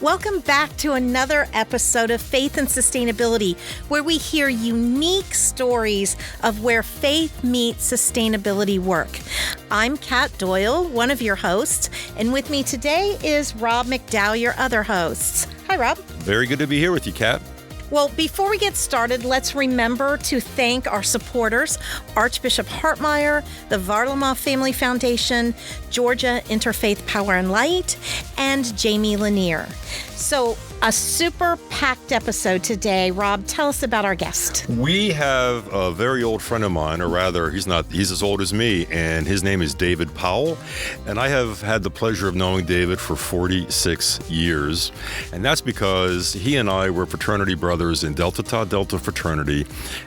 Welcome back to another episode of Faith and Sustainability, where we hear unique stories of where faith meets sustainability work. I'm Kat Doyle, one of your hosts, and with me today is Rob McDowell, your other hosts. Hi, Rob. Very good to be here with you, Kat. Well, before we get started, let's remember to thank our supporters, Archbishop Hartmeyer, the Varlamov Family Foundation, Georgia Interfaith Power and Light, and Jamie Lanier. So, a super packed episode today. Rob, tell us about our guest. We have a very old friend of mine, or rather, he's as old as me, and his name is David Powell. And I have had the pleasure of knowing David for 46 years. And that's because he and I were fraternity brothers in Delta Tau Delta fraternity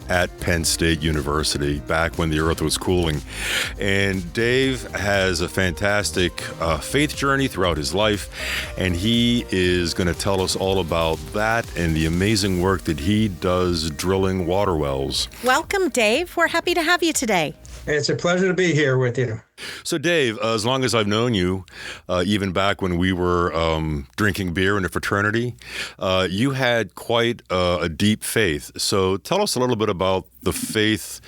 at Penn State University back when the earth was cooling. And Dave has a fantastic faith journey throughout his life, and he is going to tell us all about that and the amazing work that he does drilling water wells. Welcome, Dave. We're happy to have you today. It's a pleasure to be here with you. So, Dave, as long as I've known you, even back when we were drinking beer in a fraternity, you had quite a deep faith. So tell us a little bit about the faith,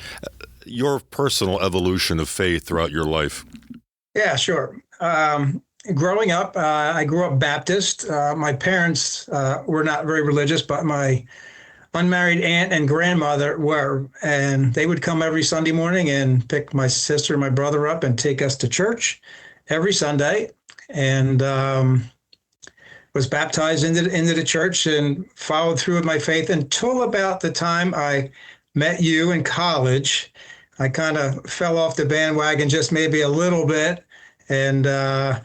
your personal evolution of faith throughout your life. Yeah, sure. Growing up, I grew up Baptist. My parents were not very religious, but my unmarried aunt and grandmother were. And they would come every Sunday morning and pick my sister and my brother up and take us to church every Sunday. And was baptized into the church and followed through with my faith until about the time I met you in college. I kind of fell off the bandwagon just maybe a little bit. And I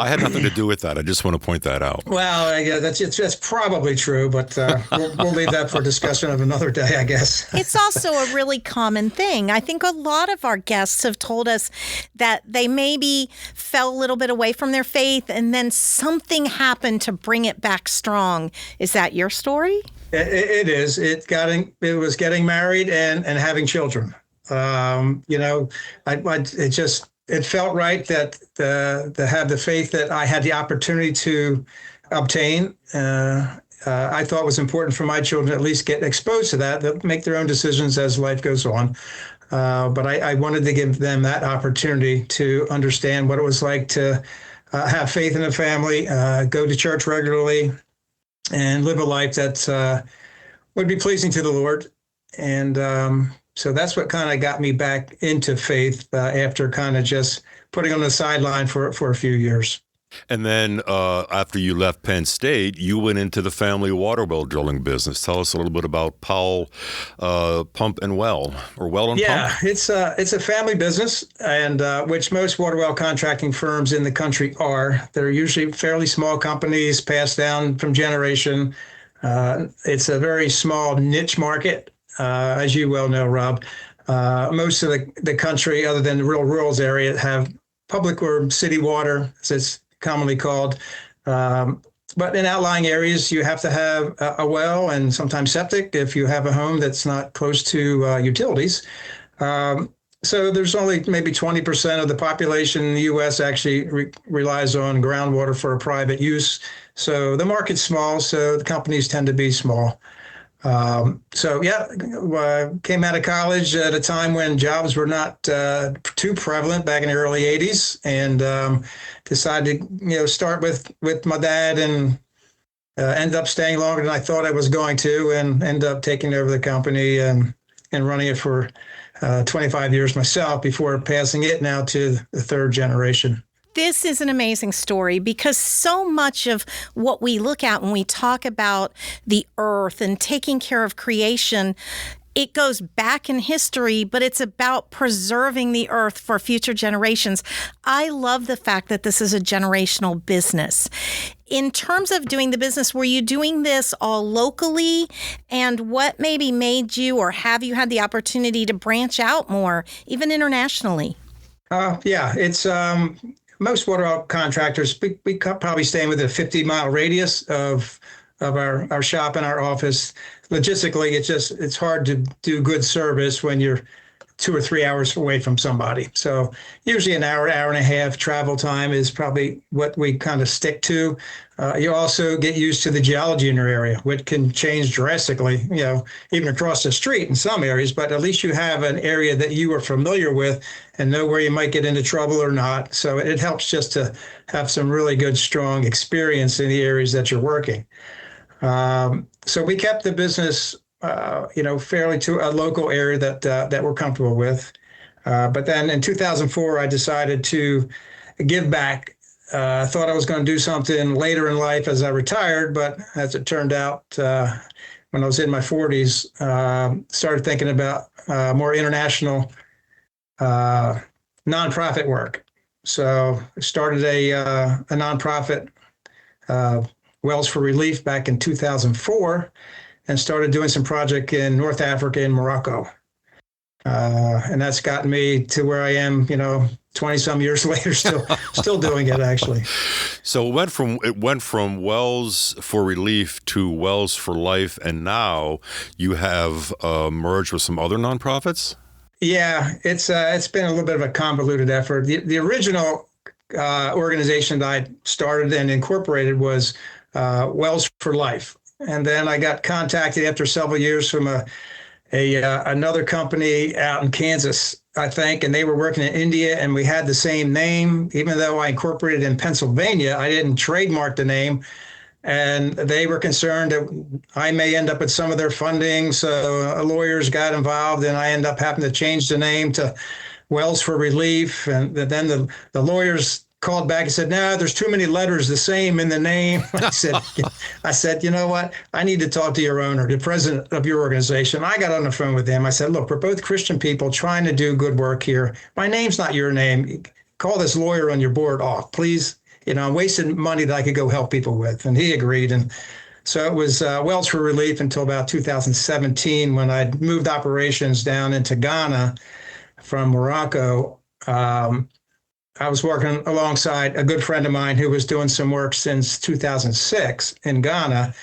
had nothing to do with that. I just want to point that out. Well, yeah, that's probably true, but we'll leave that for discussion of another day, I guess. It's also a really common thing. I think a lot of our guests have told us that they maybe fell a little bit away from their faith and then something happened to bring it back strong. Is that your story? It is. It was getting married and having children. It felt right that to have the faith that I had the opportunity to obtain. I thought was important for my children to at least get exposed to that. They'll make their own decisions as life goes on. But I wanted to give them that opportunity to understand what it was like to have faith in a family, go to church regularly, and live a life that would be pleasing to the Lord. And so that's what kind of got me back into faith after kind of just putting on the sideline for a few years. And then after you left Penn State, you went into the family water well drilling business. Tell us a little bit about Powell Pump and Well, or Well and Pump. Yeah, it's a family business, and which most water well contracting firms in the country are. They're usually fairly small companies passed down from generation. It's a very small niche market. As you well know, Rob, most of the country, other than the real rural area, have public or city water, as it's commonly called. But in outlying areas, you have to have a well and sometimes septic if you have a home that's not close to utilities. So there's only maybe 20% of the population in the U.S. actually relies on groundwater for a private use. So the market's small, so the companies tend to be small. Came out of college at a time when jobs were not too prevalent back in the early 80s, and decided to start with my dad and end up staying longer than I thought I was going to, and end up taking over the company and running it for 25 years myself before passing it now to the third generation. This is an amazing story because so much of what we look at when we talk about the earth and taking care of creation, it goes back in history, but it's about preserving the earth for future generations. I love the fact that this is a generational business. In terms of doing the business, were you doing this all locally? And what maybe made you, or have you had the opportunity to branch out more, even internationally? It's most water well contractors, we probably stay within a 50-mile radius of our shop and our office. Logistically, it's hard to do good service when you're 2 or 3 hours away from somebody. So usually an hour, hour and a half travel time is probably what we kind of stick to. You also get used to the geology in your area, which can change drastically, even across the street in some areas, but at least you have an area that you are familiar with and know where you might get into trouble or not. So it helps just to have some really good, strong experience in the areas that you're working. So we kept the business, fairly to a local area that we're comfortable with. But then in 2004, I decided to give back. I thought I was going to do something later in life as I retired, but as it turned out, when I was in my 40s, started thinking about more international nonprofit work. So I started a nonprofit, Wells for Relief, back in 2004, and started doing some project in North Africa and Morocco. And that's gotten me to where I am, 20 some years later, still doing it, actually. So it went from Wells for Relief to Wells for Life, and now you have merged with some other nonprofits? Yeah, it's been a little bit of a convoluted effort. The original organization that I started and incorporated was Wells for Life. And then I got contacted after several years from another company out in Kansas, I think, and they were working in India, and we had the same name. Even though I incorporated in Pennsylvania, I didn't trademark the name, and they were concerned that I may end up with some of their funding. So lawyers got involved, and I ended up having to change the name to Wells for Relief. And then the lawyers called back and said, no, there's too many letters the same in the name. I said, you know what? I need to talk to your owner, the president of your organization. I got on the phone with him. I said, look, we're both Christian people trying to do good work here. My name's not your name. Call this lawyer on your board off, please. I'm wasting money that I could go help people with. And he agreed. And so it was Wells for Relief until about 2017, when I moved operations down into Ghana from Morocco. I was working alongside a good friend of mine who was doing some work since 2006 in Ghana,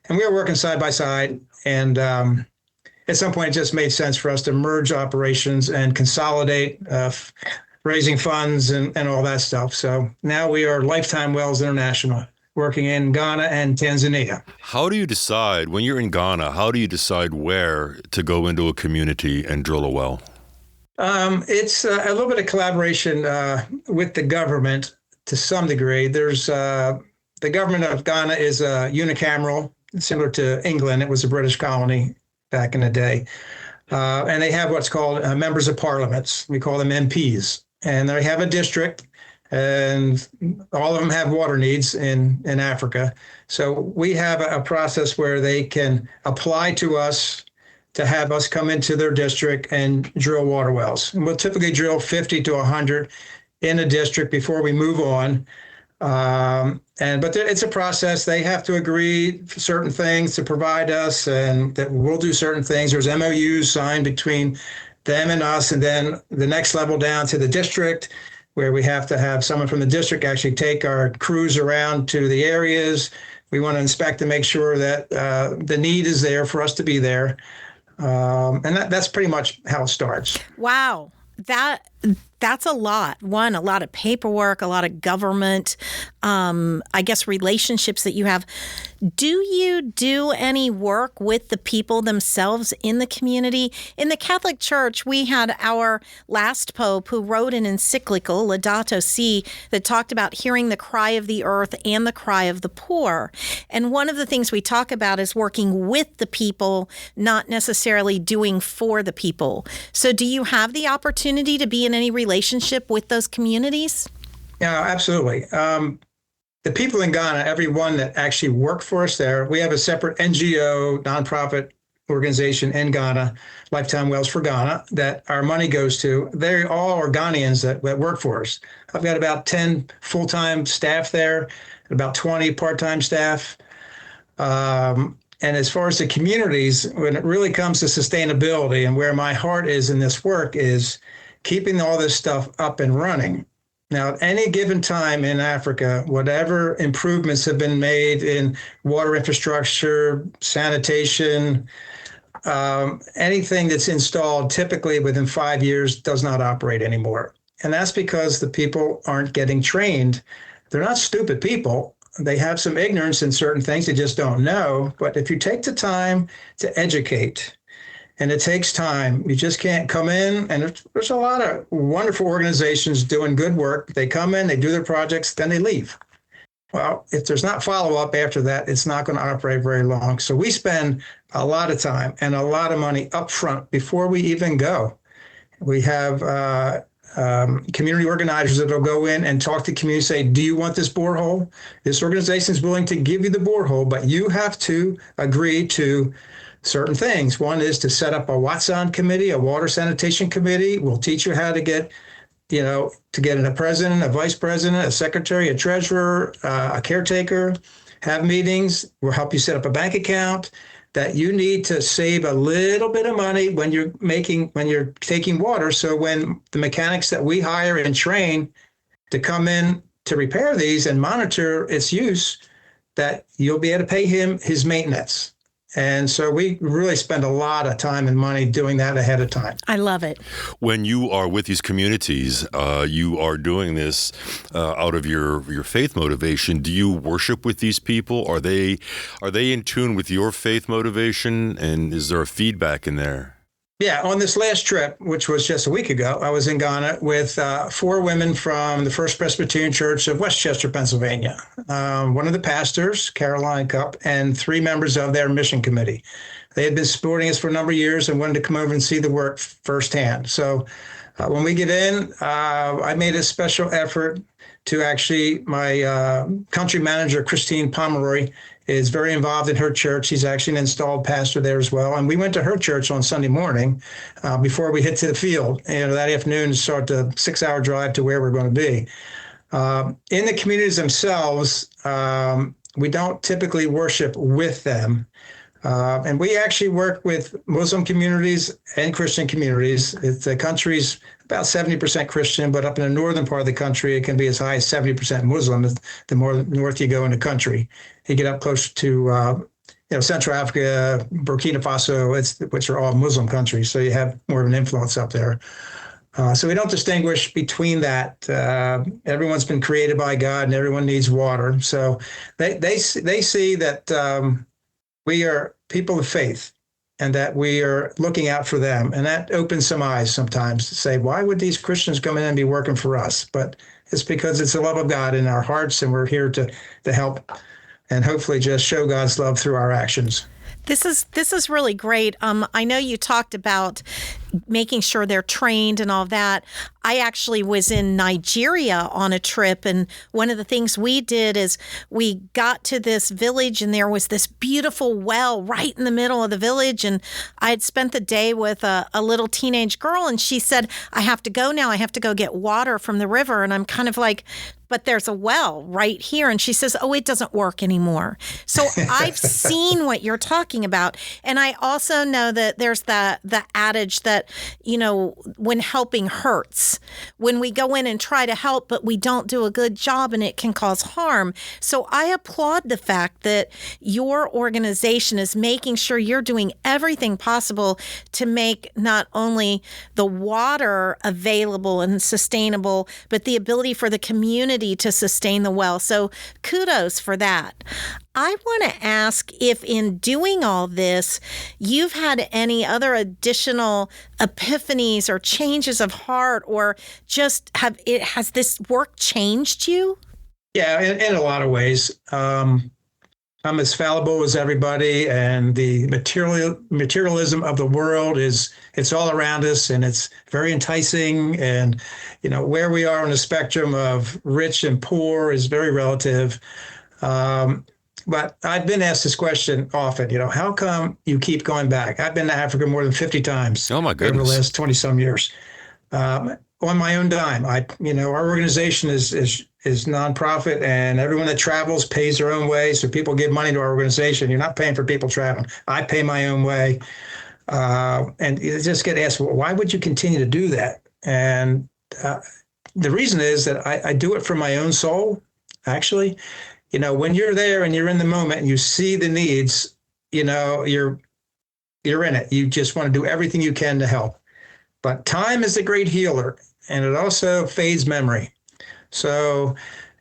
and we were working side by side. And at some point, it just made sense for us to merge operations and consolidate, raising funds and all that stuff. So now we are Lifetime Wells International, working in Ghana and Tanzania. How do you decide, when you're in Ghana, how do you decide where to go into a community and drill a well? It's a little bit of collaboration with the government to some degree. There's the government of Ghana is unicameral, similar to England. It was a British colony back in the day. And they have what's called members of parliaments. We call them MPs. And they have a district, and all of them have water needs in Africa. So we have a process where they can apply to us to have us come into their district and drill water wells. And we'll typically drill 50 to 100 in a district before we move on. But it's a process. They have to agree for certain things to provide us, and that we'll do certain things. There's MOUs signed between them and us, and then the next level down to the district, where we have to have someone from the district actually take our crews around to the areas. We want to inspect and make sure that the need is there for us to be there. And that's pretty much how it starts. Wow. That's a lot. One, a lot of paperwork, a lot of government, I guess, relationships that you have. Do you do any work with the people themselves in the community? In the Catholic Church, we had our last pope who wrote an encyclical, Laudato Si, that talked about hearing the cry of the earth and the cry of the poor. And one of the things we talk about is working with the people, not necessarily doing for the people. So do you have the opportunity to be in any relationship with those communities? Yeah, absolutely. The people in Ghana, everyone that actually work for us there, we have a separate NGO, nonprofit organization in Ghana, Lifetime Wells for Ghana, that our money goes to. They all are Ghanaians that work for us. I've got about 10 full-time staff there, and about 20 part-time staff. And as far as the communities, when it really comes to sustainability, and where my heart is in this work is keeping all this stuff up and running. Now, at any given time in Africa, whatever improvements have been made in water infrastructure, sanitation, anything that's installed typically within 5 years does not operate anymore. And that's because the people aren't getting trained. They're not stupid people. They have some ignorance in certain things they just don't know. But if you take the time to educate, and it takes time, you just can't come in. And there's a lot of wonderful organizations doing good work. They come in, they do their projects, then they leave. Well, if there's not follow-up after that, it's not going to operate very long. So we spend a lot of time and a lot of money up front before we even go. We have community organizers that will go in and talk to community, say, do you want this borehole? This organization is willing to give you the borehole, but you have to agree to certain things. One is to set up a Watson committee, a water sanitation committee. We'll teach you how to get a president, a vice president, a secretary, a treasurer, a caretaker, have meetings. We'll help you set up a bank account. That you need to save a little bit of money when you're taking water. So when the mechanics that we hire and train to come in to repair these and monitor its use, that you'll be able to pay him his maintenance. And so we really spend a lot of time and money doing that ahead of time. I love it. When you are with these communities, you are doing this out of your faith motivation. Do you worship with these people? Are they in tune with your faith motivation? And is there a feedback in there? Yeah, on this last trip, which was just a week ago, I was in Ghana with 4 women from the First Presbyterian Church of Westchester, Pennsylvania. One of the pastors, Caroline Cup, and 3 members of their mission committee. They had been supporting us for a number of years and wanted to come over and see the work firsthand. So when we get in, I made a special effort to actually, my country manager, Christine Pomeroy, is very involved in her church. She's actually an installed pastor there as well. And we went to her church on Sunday morning before we hit to the field. And that afternoon, start the 6-hour drive to where we're going to be. In the communities themselves, we don't typically worship with them. And we actually work with Muslim communities and Christian communities. The country's about 70% Christian, but up in the northern part of the country, it can be as high as 70% Muslim. The more north you go in the country, you get up close to Central Africa, Burkina Faso, which are all Muslim countries. So you have more of an influence up there. So we don't distinguish between that. Everyone's been created by God, and everyone needs water. So they see that we are people of faith, and that we are looking out for them. And that opens some eyes sometimes to say, why would these Christians come in and be working for us? But it's because it's the love of God in our hearts, and we're here to help and hopefully just show God's love through our actions. This is really great. I know you talked about making sure they're trained and all that. I actually was in Nigeria on a trip, and one of the things we did is we got to this village, and there was this beautiful well right in the middle of the village. And I had spent the day with a little teenage girl, and she said, I have to go now. I have to go get water from the river. And I'm kind of like, but there's a well right here. And she says, oh, it doesn't work anymore. So I've seen what you're talking about. And I also know that there's the adage that, when helping hurts, when we go in and try to help, but we don't do a good job and it can cause harm. So I applaud the fact that your organization is making sure you're doing everything possible to make not only the water available and sustainable, but the ability for the community to sustain the well. So kudos for that. I want to ask if in doing all this, you've had any other additional epiphanies or changes of heart, or just has this work changed you? Yeah, in a lot of ways. I'm as fallible as everybody, and the materialism of the world it's all around us, and it's very enticing. And where we are on the spectrum of rich and poor is very relative. But I've been asked this question often, how come you keep going back? I've been to Africa more than 50 times. Oh, my goodness. Over the last 20 some years. On my own dime. Our organization is nonprofit, and everyone that travels pays their own way. So people give money to our organization. You're not paying for people traveling. I pay my own way. And you just get asked, well, why would you continue to do that? And the reason is that I do it for my own soul, actually. When you're there and you're in the moment and you see the needs, you're you're in it. You just want to do everything you can to help. But time is a great healer, and it also fades memory. So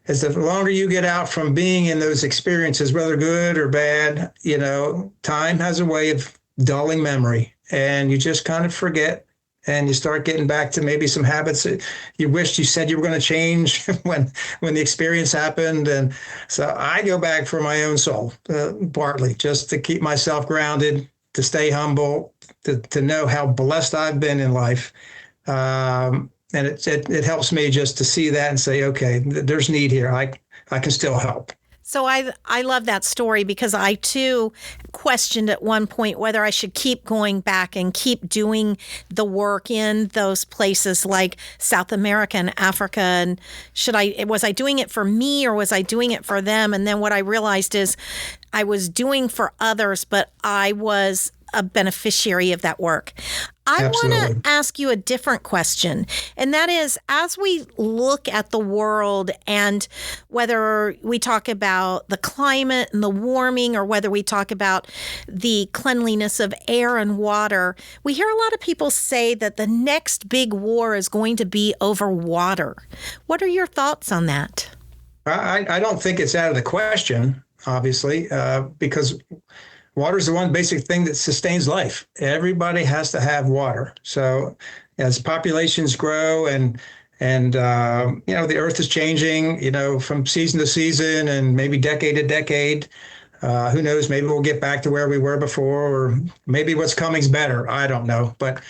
as the longer you get out from being in those experiences, whether good or bad, time has a way of dulling memory, and you just kind of forget, and you start getting back to maybe some habits that you wished you said you were going to change when the experience happened. And so I go back for my own soul, partly just to keep myself grounded, to stay humble, to know how blessed I've been in life. And it helps me just to see that and say, okay, there's need here. I can still help. So I love that story, because I too questioned at one point whether I should keep going back and keep doing the work in those places like South America and Africa. And was I doing it for me, or was I doing it for them? And then what I realized is I was doing for others, but I was a beneficiary of that work. I want to ask you a different question, and that is, as we look at the world, and whether we talk about the climate and the warming, or whether we talk about the cleanliness of air and water, we hear a lot of people say that the next big war is going to be over water. What are your thoughts on that? I don't think it's out of the question, obviously, because water is the one basic thing that sustains life. Everybody has to have water. So as populations grow and the earth is changing, from season to season and maybe decade to decade, who knows, maybe we'll get back to where we were before, or maybe what's coming is better. I don't know. But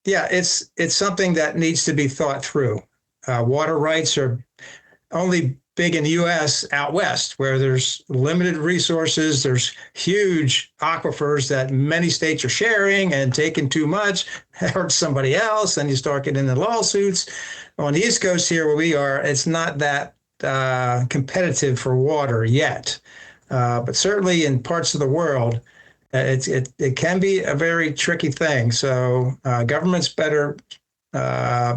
it's something that needs to be thought through. Water rights are only big in the U.S. out west, where there's limited resources. There's huge aquifers that many states are sharing, and taking too much hurts somebody else, and you start getting into lawsuits. On the East Coast here, where we are, it's not that competitive for water yet. But certainly in parts of the world, it can be a very tricky thing. So governments better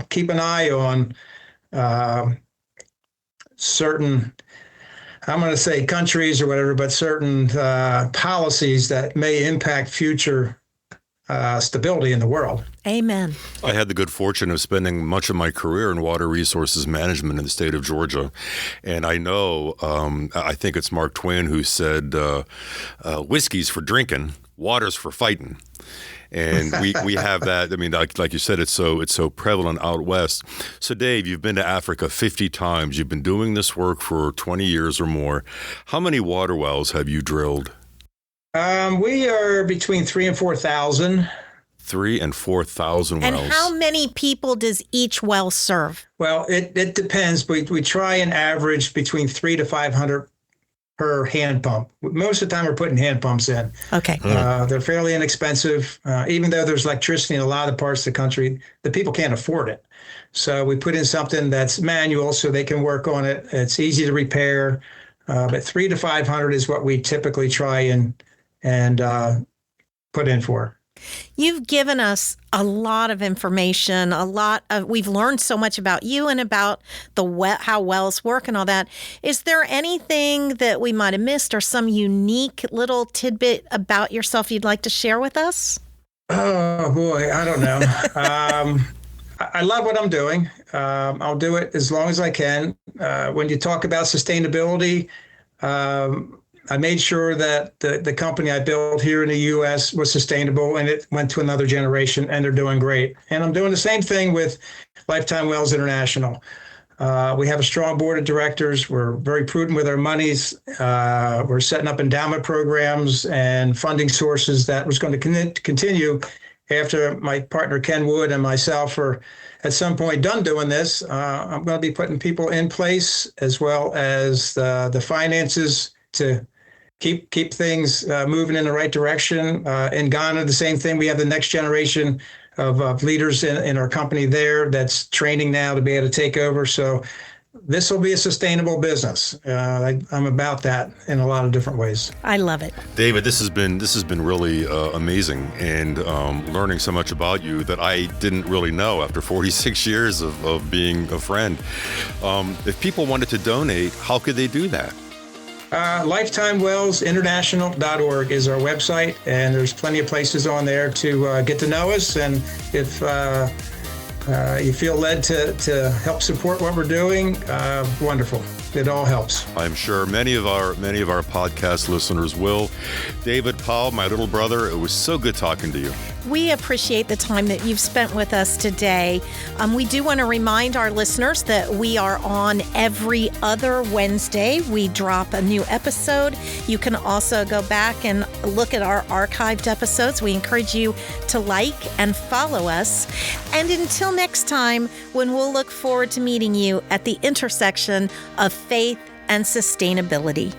keep an eye on certain, I'm going to say countries or whatever, but certain policies that may impact future stability in the world. Amen. I had the good fortune of spending much of my career in water resources management in the state of Georgia. And I know, I think it's Mark Twain who said, whiskey's for drinking, water's for fighting. And we have that. I mean, like you said, it's so prevalent out west. So, Dave, you've been to Africa 50 times. You've been doing this work for 20 years or more. How many water wells have you drilled? We are between 3,000 and 4,000. 3,000 and 4,000 wells. And how many people does each well serve? Well, it depends. We try and average between 300 to 500 per hand pump. Most of the time we're putting hand pumps in. Okay. They're fairly inexpensive. Even though there's electricity in a lot of parts of the country, the people can't afford it. So we put in something that's manual so they can work on it. It's easy to repair. But 300 to 500 is what we typically try and put in for. You've given us a lot of information, we've learned so much about you and about how wells work and all that. Is there anything that we might have missed, or some unique little tidbit about yourself you'd like to share with us? Oh boy, I don't know. I love what I'm doing. I'll do it as long as I can. When you talk about sustainability, I made sure that the company I built here in the U.S. was sustainable, and it went to another generation, and they're doing great. And I'm doing the same thing with Lifetime Wells International. We have a strong board of directors. We're very prudent with our monies. We're setting up endowment programs and funding sources that was going to continue after my partner Ken Wood and myself are at some point done doing this. I'm going to be putting people in place, as well as the finances to keep things moving in the right direction. In Ghana, the same thing. We have the next generation of leaders in our company there that's training now to be able to take over. So this will be a sustainable business. I'm about that in a lot of different ways. I love it. David, this has been really amazing, and learning so much about you that I didn't really know after 46 years of being a friend. If people wanted to donate, how could they do that? LifetimeWellsInternational.org is our website, and there's plenty of places on there to get to know us. And if you feel led to help support what we're doing, wonderful. It all helps. I'm sure many of our podcast listeners will. David Powell, my little brother, it was so good talking to you. We appreciate the time that you've spent with us today. We do want to remind our listeners that we are on every other Wednesday. We drop a new episode. You can also go back and look at our archived episodes. We encourage you to like and follow us. And until next time, when we'll look forward to meeting you at the intersection of faith and sustainability.